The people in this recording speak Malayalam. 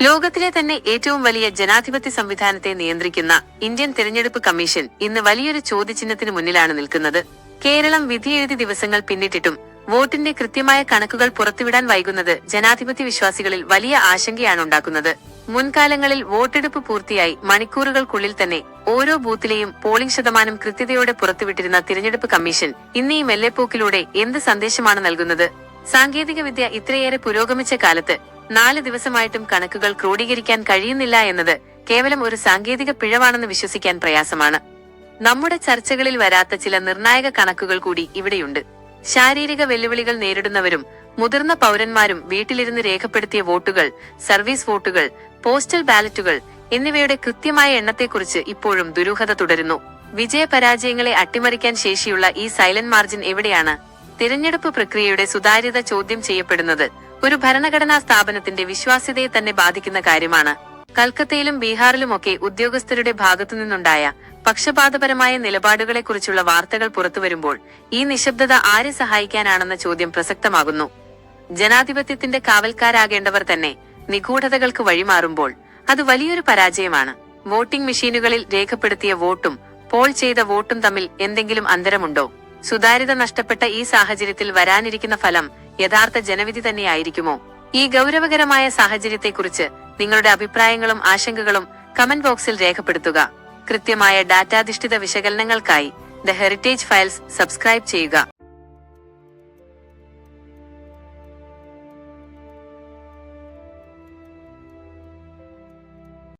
ലോകത്തിലെ തന്നെ ഏറ്റവും വലിയ ജനാധിപത്യ സംവിധാനത്തെ നിയന്ത്രിക്കുന്ന ഇന്ത്യൻ തിരഞ്ഞെടുപ്പ് കമ്മീഷൻ ഇന്ന് വലിയൊരു ചോദ്യചിഹ്നത്തിന് മുന്നിലാണ് നിൽക്കുന്നത്. കേരളം വിധിയെഴുതി ദിവസങ്ങൾ പിന്നിട്ടിട്ടും വോട്ടിന്റെ കൃത്യമായ കണക്കുകൾ പുറത്തുവിടാൻ വൈകുന്നത് ജനാധിപത്യ വിശ്വാസികളിൽ വലിയ ആശങ്കയാണ് ഉണ്ടാക്കുന്നത്. മുൻകാലങ്ങളിൽ വോട്ടെടുപ്പ് പൂർത്തിയായി മണിക്കൂറുകൾക്കുള്ളിൽ തന്നെ ഓരോ ബൂത്തിലെയും പോളിംഗ് ശതമാനം കൃത്യതയോടെ പുറത്തുവിട്ടിരുന്ന തിരഞ്ഞെടുപ്പ് കമ്മീഷൻ ഇന്ന് ഈ മെല്ലെപ്പോക്കിലൂടെ എന്ത് സന്ദേശമാണ് നൽകുന്നത്? സാങ്കേതിക വിദ്യ ഇത്രയേറെ പുരോഗമിച്ച കാലത്ത് 4 ദിവസമായിട്ടും കണക്കുകൾ ക്രോഡീകരിക്കാൻ കഴിയുന്നില്ല എന്നത് കേവലം ഒരു സാങ്കേതിക പിഴവാണെന്ന് വിശ്വസിക്കാൻ പ്രയാസമാണ്. നമ്മുടെ ചർച്ചകളിൽ വരാത്ത ചില നിർണായക കണക്കുകൾ കൂടി ഇവിടെയുണ്ട്. ശാരീരിക വെല്ലുവിളികൾ നേരിടുന്നവരും മുതിർന്ന പൗരന്മാരും വീട്ടിലിരുന്ന് രേഖപ്പെടുത്തിയ വോട്ടുകൾ, സർവീസ് വോട്ടുകൾ, പോസ്റ്റൽ ബാലറ്റുകൾ എന്നിവയുടെ കൃത്യമായ എണ്ണത്തെക്കുറിച്ച് ഇപ്പോഴും ദുരൂഹത തുടരുന്നു. വിജയപരാജയങ്ങളെ അട്ടിമറിക്കാൻ ശേഷിയുള്ള ഈ സൈലന്റ് മാർജിൻ എവിടെയാണ്? തിരഞ്ഞെടുപ്പ് പ്രക്രിയയുടെ സുതാര്യത ചോദ്യം ചെയ്യപ്പെടുന്നത് ഒരു ഭരണഘടനാ സ്ഥാപനത്തിന്റെ വിശ്വാസ്യതയെ തന്നെ ബാധിക്കുന്ന കാര്യമാണ്. കൽക്കത്തയിലും ബീഹാറിലുമൊക്കെ ഉദ്യോഗസ്ഥരുടെ ഭാഗത്തുനിന്നുണ്ടായ പക്ഷപാതപരമായ നിലപാടുകളെക്കുറിച്ചുള്ള വാർത്തകൾ പുറത്തുവരുമ്പോൾ ഈ നിശബ്ദത ആരെ സഹായിക്കാനാണെന്ന ചോദ്യം പ്രസക്തമാകുന്നു. ജനാധിപത്യത്തിന്റെ കാവൽക്കാരാകേണ്ടവർ തന്നെ നിഗൂഢതകൾക്ക് വഴിമാറുമ്പോൾ അത് വലിയൊരു പരാജയമാണ്. വോട്ടിംഗ് മെഷീനുകളിൽ രേഖപ്പെടുത്തിയ വോട്ടും പോൾ ചെയ്ത വോട്ടും തമ്മിൽ എന്തെങ്കിലും അന്തരമുണ്ടോ? സുതാര്യത നഷ്ടപ്പെട്ട ഈ സാഹചര്യത്തിൽ വരാനിരിക്കുന്ന ഫലം യഥാർത്ഥ ജനവിധി തന്നെയായിരിക്കുമോ? ഈ ഗൗരവകരമായ സാഹചര്യത്തെക്കുറിച്ച് നിങ്ങളുടെ അഭിപ്രായങ്ങളും ആശങ്കകളും കമന്റ് ബോക്സിൽ രേഖപ്പെടുത്തുക. കൃത്യമായ ഡാറ്റാധിഷ്ഠിത വിശകലനങ്ങൾക്കായി ദ ഹെറിറ്റേജ് ഫയൽസ് സബ്സ്ക്രൈബ് ചെയ്യുക.